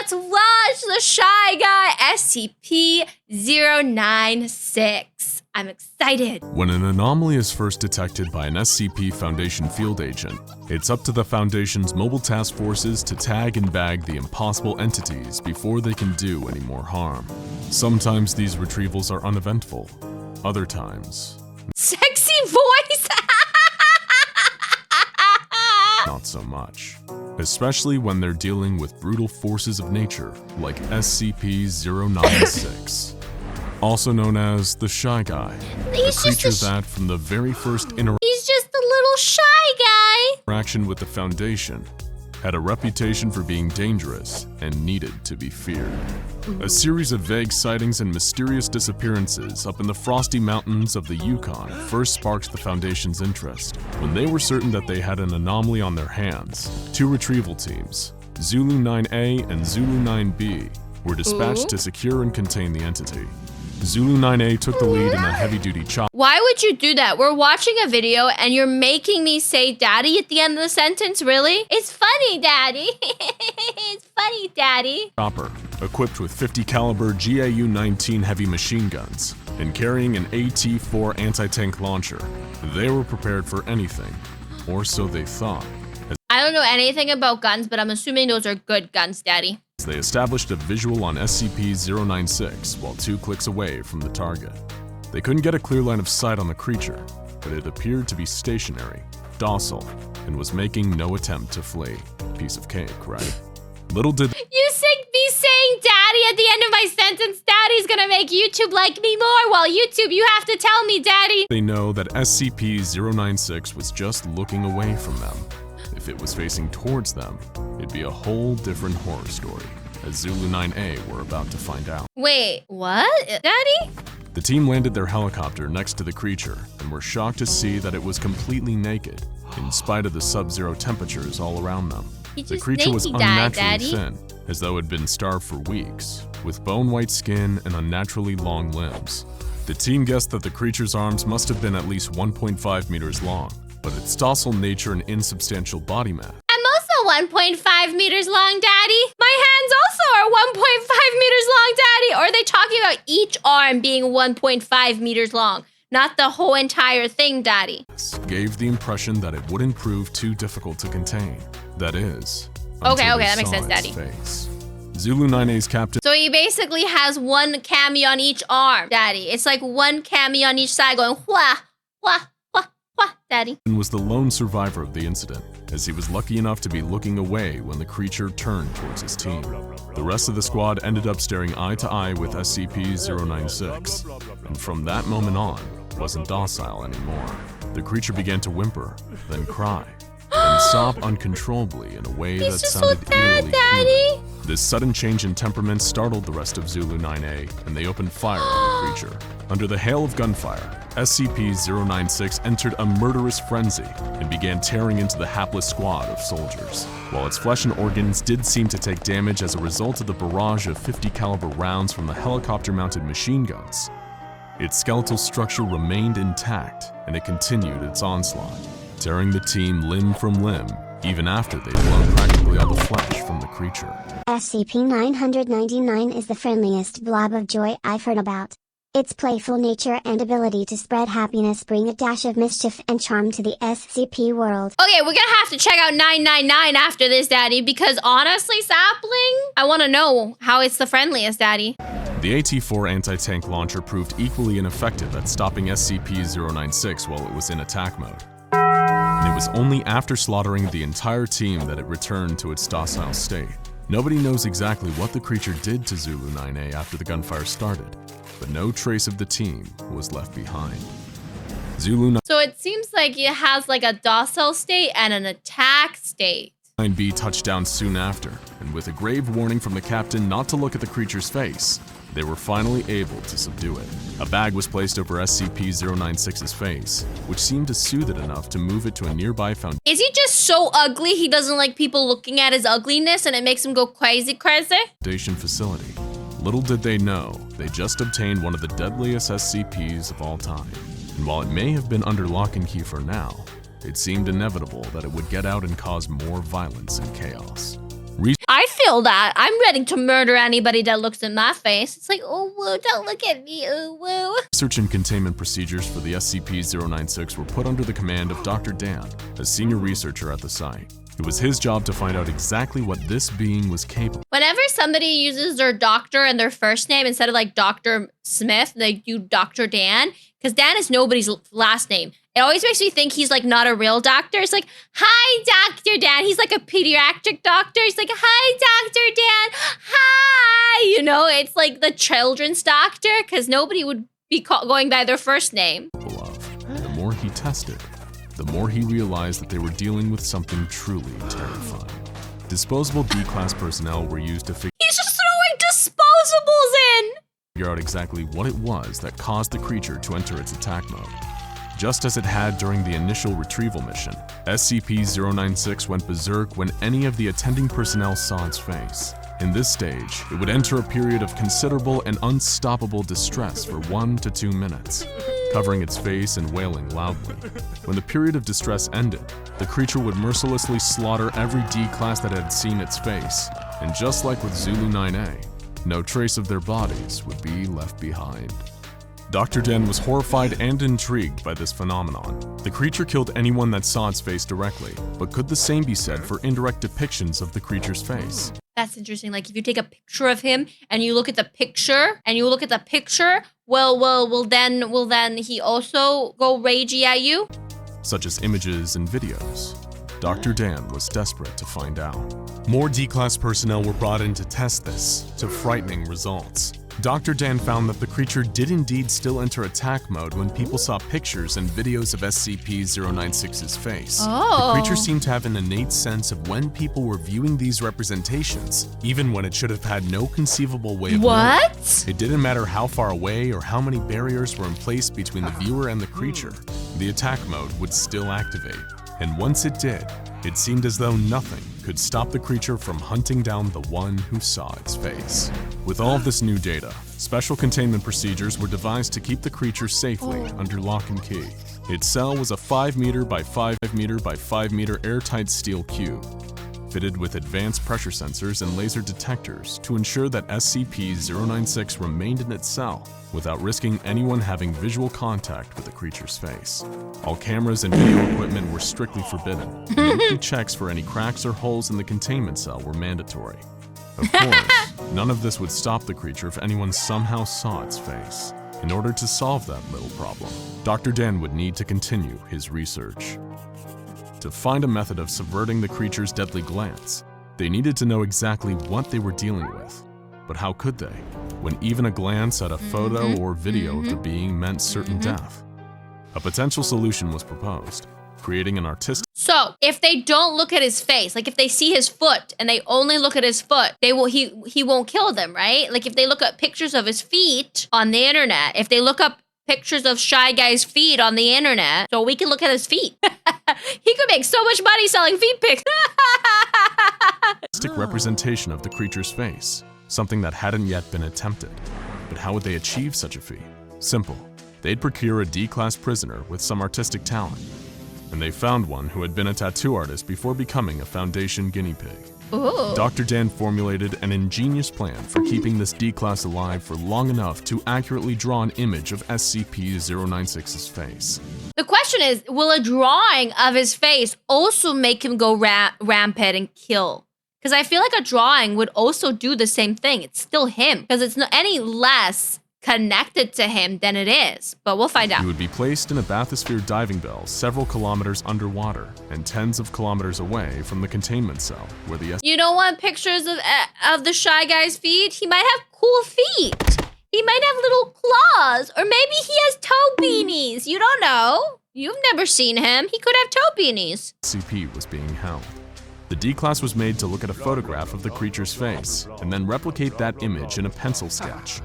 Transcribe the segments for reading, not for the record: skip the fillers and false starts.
let's watch the Shy Guy SCP-096. I'm excited. When an anomaly is first detected by an SCP Foundation field agent, it's up to the Foundation's mobile task forces to tag and bag the impossible entities before they can do any more harm. Sometimes these retrievals are uneventful, other times, Sexy voice! not so much. Especially when they're dealing with brutal forces of nature like SCP-096. Also known as the Shy Guy, a creature that from the very first He's just a little shy guy. interaction with the Foundation had a reputation for being dangerous and needed to be feared. A series of vague sightings and mysterious disappearances up in the frosty mountains of the Yukon first sparked the Foundation's interest. When they were certain that they had an anomaly on their hands, two retrieval teams, Zulu 9A and Zulu 9B, were dispatched to secure and contain the entity. Zulu 9A took the lead in a heavy-duty chopper. Why would you do that? We're watching a video and you're making me say daddy at the end of the sentence, really? It's funny, daddy. It's funny, daddy. Chopper, equipped with 50 caliber GAU-19 heavy machine guns and carrying an AT-4 anti-tank launcher. They were prepared for anything, or so they thought. I don't know anything about guns, but I'm assuming those are good guns, daddy. They established a visual on SCP-096 while 2 clicks away from the target. They couldn't get a clear line of sight on the creature, but it appeared to be stationary, docile, and was making no attempt to flee. Piece of cake, right? Little did You sick me saying daddy at the end of my sentence. Daddy's gonna make YouTube like me more. Well, YouTube, you have to tell me, daddy. they know that SCP-096 was just looking away from them. If it was facing towards them, it'd be a whole different horror story, as Zulu 9A were about to find out. Wait, what? Daddy? The team landed their helicopter next to the creature and were shocked to see that it was completely naked, in spite of the sub-zero temperatures all around them. The creature was unnaturally thin, as though it had been starved for weeks, with bone-white skin and unnaturally long limbs. The team guessed that the creature's arms must have been at least 1.5 meters long, but its docile nature and insubstantial body mass. I'm also 1.5 meters long, daddy. My hands also are 1.5 meters long, daddy. Or are they talking about each arm being 1.5 meters long? Not the whole entire thing, daddy. Gave the impression that it wouldn't prove too difficult to contain. That is, Okay, until they that makes saw sense, its daddy. face. Zulu 9A's captain So he basically has one cami on each arm, daddy. It's like one cami on each side going wha, wha, wha, wha, daddy. was the lone survivor of the incident, as he was lucky enough to be looking away when the creature turned towards his team. The rest of the squad ended up staring eye to eye with SCP-096, and from that moment on, wasn't docile anymore. The creature began to whimper, then cry, and sob uncontrollably in a way that He's just sounded so sad, eerily daddy. human. This sudden change in temperament startled the rest of Zulu 9A, and they opened fire on the creature. Under the hail of gunfire, SCP-096 entered a murderous frenzy and began tearing into the hapless squad of soldiers. While its flesh and organs did seem to take damage as a result of the barrage of 50 caliber rounds from the helicopter-mounted machine guns, its skeletal structure remained intact, and it continued its onslaught, tearing the team limb from limb, even after they'd blown practically all the flesh from the creature. SCP-999 is the friendliest blob of joy I've heard about. Its playful nature and ability to spread happiness bring a dash of mischief and charm to the SCP world. Okay, we're gonna have to check out 999 after this, daddy, because honestly, Sapling, I want to know how it's the friendliest, daddy. The AT-4 anti-tank launcher proved equally ineffective at stopping SCP-096 while it was in attack mode. And it was only after slaughtering the entire team that it returned to its docile state. Nobody knows exactly what the creature did to Zulu 9A after the gunfire started, but no trace of the team was left behind. Zulu So it seems like it has like a docile state and an attack state. 9B touched down soon after, and with a grave warning from the captain not to look at the creature's face, they were finally able to subdue it. A bag was placed over SCP-096's face, which seemed to soothe it enough to move it to a nearby Is he just so ugly he doesn't like people looking at his ugliness and it makes him go crazy? Foundation facility. Little did they know, they just obtained one of the deadliest SCPs of all time. And while it may have been under lock and key for now, it seemed inevitable that it would get out and cause more violence and chaos. I feel that. I'm ready to murder anybody that looks in my face. It's like, oh, woo, don't look at me, oh, woo. Research and containment procedures for the SCP-096 were put under the command of Dr. Dan, a senior researcher at the site. It was his job to find out exactly what this being was capable. Whenever somebody uses their doctor and their first name instead of like Dr. Smith, they do Dr. Dan, because Dan is nobody's last name. It always makes me think he's like not a real doctor. It's like, hi, Dr. Dan. He's like a pediatric doctor. He's like, hi, Dr. Dan. Hi. You know, it's like the children's doctor, because nobody would be going by their first name. And the more he tested, the more he realized that they were dealing with something truly terrifying. Disposable D-class personnel were used to He's just throwing disposables in! figure out exactly what it was that caused the creature to enter its attack mode. Just as it had during the initial retrieval mission, SCP-096 went berserk when any of the attending personnel saw its face. In this stage, it would enter a period of considerable and unstoppable distress for 1 to 2 minutes, covering its face and wailing loudly. When the period of distress ended, the creature would mercilessly slaughter every D-class that had seen its face, and just like with Zulu 9A, no trace of their bodies would be left behind. Dr. Dan was horrified and intrigued by this phenomenon. The creature killed anyone that saw its face directly, but could the same be said for indirect depictions of the creature's face? That's interesting. Like if you take a picture of him and you look at the picture will then he also go ragey at you? Such as images and videos. Dr. Dan was desperate to find out. More D-class personnel were brought in to test this, to frightening results. Dr. Dan found that the creature did indeed still enter attack mode when people saw pictures and videos of SCP-096's face. Oh. The creature seemed to have an innate sense of when people were viewing these representations, even when it should have had no conceivable way of knowing. It didn't matter how far away or how many barriers were in place between the viewer and the creature, the attack mode would still activate. And once it did, it seemed as though nothing could stop the creature from hunting down the one who saw its face. With all of this new data, special containment procedures were devised to keep the creature safely under lock and key. Its cell was a 5 meter by 5 meter by 5 meter airtight steel cube, fitted with advanced pressure sensors and laser detectors to ensure that SCP-096 remained in its cell without risking anyone having visual contact with the creature's face. All cameras and video equipment were strictly forbidden, and monthly checks for any cracks or holes in the containment cell were mandatory. Of course, none of this would stop the creature if anyone somehow saw its face. In order to solve that little problem, Dr. Dan would need to continue his research. To find a method of subverting the creature's deadly glance, they needed to know exactly what they were dealing with. But how could they, when even a glance at a photo or video of the being meant certain death? A potential solution was proposed, creating an artistic... So, if they don't look at his face, like if they see his foot and they only look at his foot, he won't kill them, right? Like if they look at pictures of his feet on the internet, if they look up pictures of Shy Guy's feet on the internet, so we can look at his feet. He could make so much money selling feet pics. representation of the creature's face, something that hadn't yet been attempted. But how would they achieve such a feat? Simple. They'd procure a D-class prisoner with some artistic talent. And they found one who had been a tattoo artist before becoming a Foundation guinea pig. Ooh. Dr. Dan formulated an ingenious plan for keeping this D-class alive for long enough to accurately draw an image of SCP-096's face. The question is, will a drawing of his face also make him go rampant and kill? Because I feel like a drawing would also do the same thing. It's still him, because it's not any less connected to him than it is. But we'll find out. He would be placed in a bathysphere diving bell several kilometers underwater and tens of kilometers away from the containment cell where the You don't want pictures of the Shy Guy's feet? He might have cool feet. He might have little claws, or maybe he has toe beanies. You don't know. You've never seen him. He could have toe beanies. SCP was being held. The D-class was made to look at a photograph of the creature's face and then replicate that image in a pencil sketch.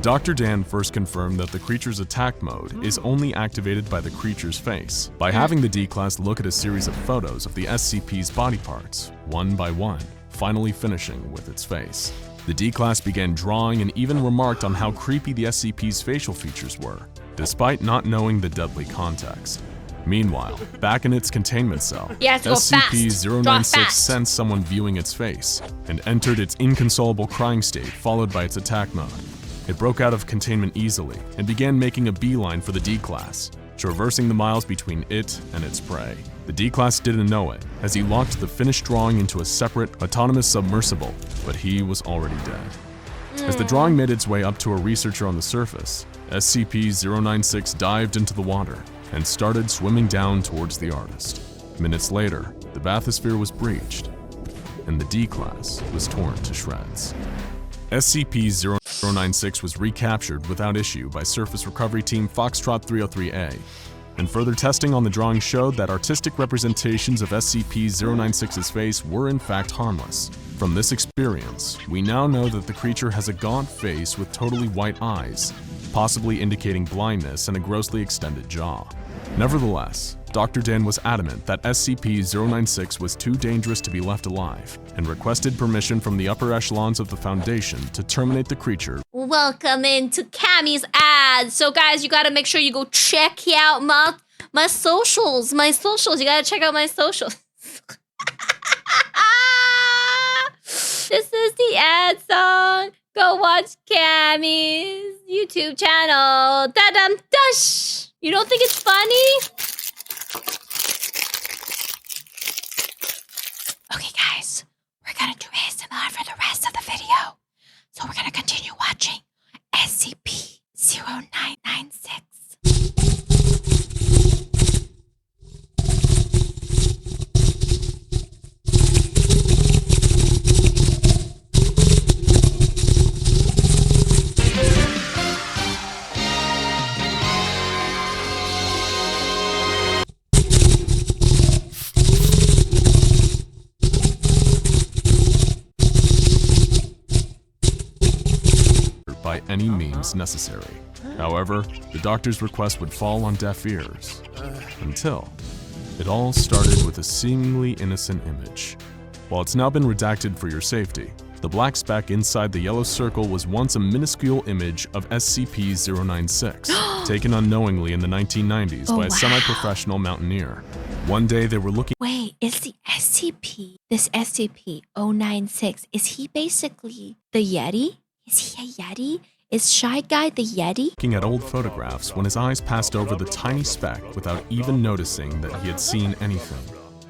Dr. Dan first confirmed that the creature's attack mode is only activated by the creature's face by having the D-class look at a series of photos of the SCP's body parts, one by one, finally finishing with its face. The D-class began drawing and even remarked on how creepy the SCP's facial features were, despite not knowing the deadly context. Meanwhile, back in its containment cell, You have to go fast. Draw SCP-096 fast. sensed someone viewing its face and entered its inconsolable crying state, followed by its attack mode. It broke out of containment easily and began making a beeline for the D-Class, traversing the miles between it and its prey. The D-Class didn't know it, as he locked the finished drawing into a separate, autonomous submersible, but he was already dead. As the drawing made its way up to a researcher on the surface, SCP-096 dived into the water and started swimming down towards the artist. Minutes later, the bathysphere was breached, and the D-Class was torn to shreds. SCP-096 was recaptured without issue by Surface Recovery Team Foxtrot 303A, and further testing on the drawing showed that artistic representations of SCP-096's face were in fact harmless. From this experience, we now know that the creature has a gaunt face with totally white eyes, possibly indicating blindness and a grossly extended jaw. Nevertheless, Dr. Dan was adamant that SCP-096 was too dangerous to be left alive, and requested permission from the upper echelons of the Foundation to terminate the creature. Welcome into Cammy's ads. So guys, you gotta make sure you go check out my socials. You gotta check out my socials. This is the ad song. Go watch Cammy's YouTube channel. Da-dum dush. You don't think it's funny? Okay, guys, we're gonna do ASMR for the rest of the video. So we're gonna continue watching SCP-096. By any means necessary. However, the doctor's request would fall on deaf ears. Until it all started with a seemingly innocent image. While it's now been redacted for your safety, the black speck inside the yellow circle was once a minuscule image of SCP-096, taken unknowingly in the 1990s by a semi-professional mountaineer. One day they were looking— Wait, is the this SCP-096, is he basically the Yeti? Is he a Yeti? Is Shy Guy the Yeti? looking at old photographs when his eyes passed over the tiny speck without even noticing that he had seen anything.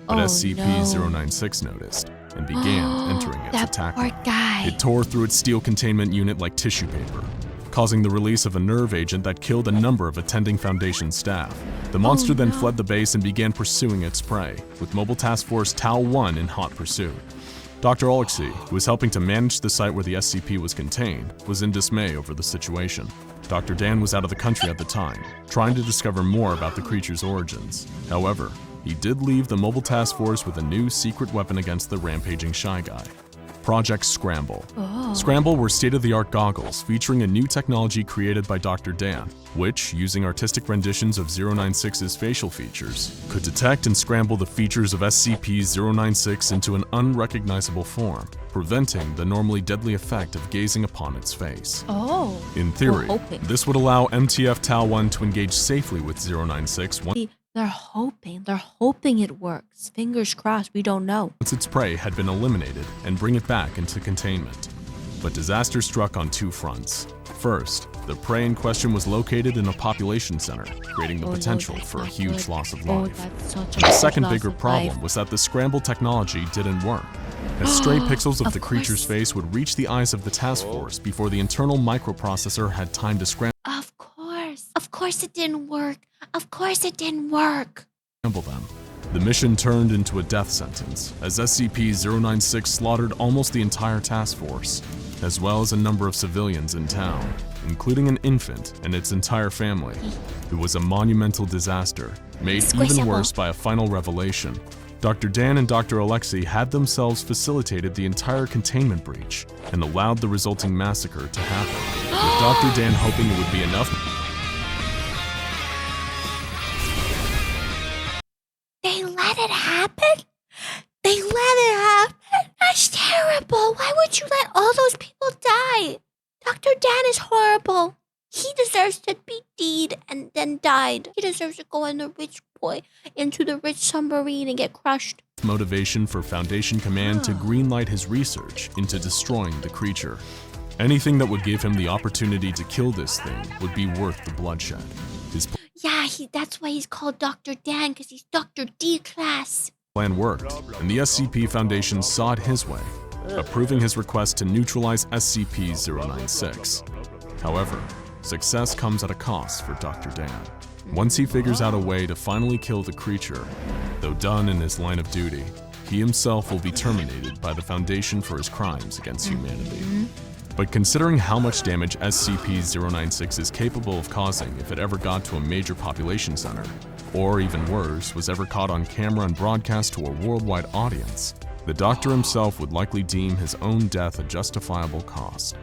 But SCP-096 noticed and began entering its attack poor mode. guy. It tore through its steel containment unit like tissue paper, causing the release of a nerve agent that killed a number of attending Foundation staff. The monster then fled the base and began pursuing its prey, with Mobile Task Force Tau-1 in hot pursuit. Dr. Alexei, who was helping to manage the site where the SCP was contained, was in dismay over the situation. Dr. Dan was out of the country at the time, trying to discover more about the creature's origins. However, he did leave the Mobile Task Force with a new secret weapon against the rampaging Shy Guy. Project Scramble. Scramble were state-of-the-art goggles featuring a new technology created by Dr. Dan, which, using artistic renditions of 096's facial features, could detect and scramble the features of SCP-096 into an unrecognizable form, preventing the normally deadly effect of gazing upon its face. In theory, this would allow MTF Tau-1 to engage safely with 096 They're hoping it works. Fingers crossed, we don't know. once its prey had been eliminated and bring it back into containment. But disaster struck on two fronts. First, the prey in question was located in a population center, creating the potential for a huge loss of life. The second bigger problem was that the scramble technology didn't work, as stray pixels of the creature's face would reach the eyes of the task force before the internal microprocessor had time to scramble Of course it didn't work. Of course it didn't work. them. The mission turned into a death sentence, as SCP-096 slaughtered almost the entire task force, as well as a number of civilians in town, including an infant and its entire family. It was a monumental disaster, made even worse by a final revelation. Dr. Dan and Dr. Alexei had themselves facilitated the entire containment breach and allowed the resulting massacre to happen, with Dr. Dan hoping it would be enough. They let it happen? They let it happen? That's terrible. Why would you let all those people die? Dr. Dan is horrible. He deserves to be deed and then died. He deserves to go into the rich submarine and get crushed. Motivation for Foundation Command to greenlight his research into destroying the creature. Anything that would give him the opportunity to kill this thing would be worth the bloodshed. His Yeah, that's why he's called Dr. Dan, because he's Dr. D class. plan worked, and the SCP Foundation saw it his way, approving his request to neutralize SCP-096. However, success comes at a cost for Dr. Dan. Once he figures out a way to finally kill the creature, though done in his line of duty, he himself will be terminated by the Foundation for his crimes against humanity. But considering how much damage SCP-096 is capable of causing if it ever got to a major population center, or even worse, was ever caught on camera and broadcast to a worldwide audience, the Doctor himself would likely deem his own death a justifiable cost.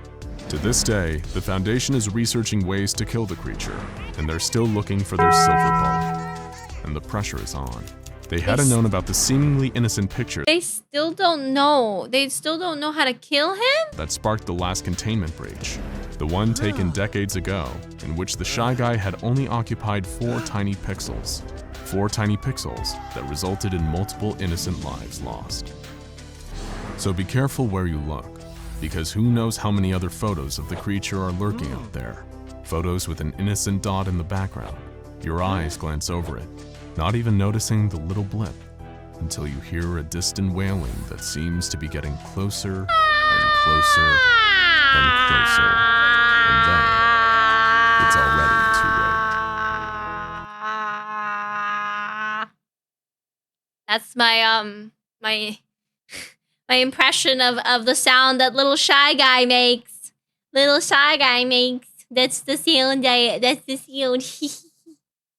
To this day, the Foundation is researching ways to kill the creature, and they're still looking for their silver bullet. And the pressure is on. They hadn't known about the seemingly innocent picture They still don't know. They still don't know how to kill him? that sparked the last containment breach, the one taken decades ago, in which the Shy Guy had only occupied 4 tiny pixels. 4 tiny pixels that resulted in multiple innocent lives lost. So be careful where you look, because who knows how many other photos of the creature are lurking out there. Photos with an innocent dot in the background. Your eyes glance over it, not even noticing the little blip, until you hear a distant wailing that seems to be getting closer and closer and closer, and then it's already too late. That's my impression of the sound that little Shy Guy makes. Little Shy Guy makes. That's the sound. That's the sound.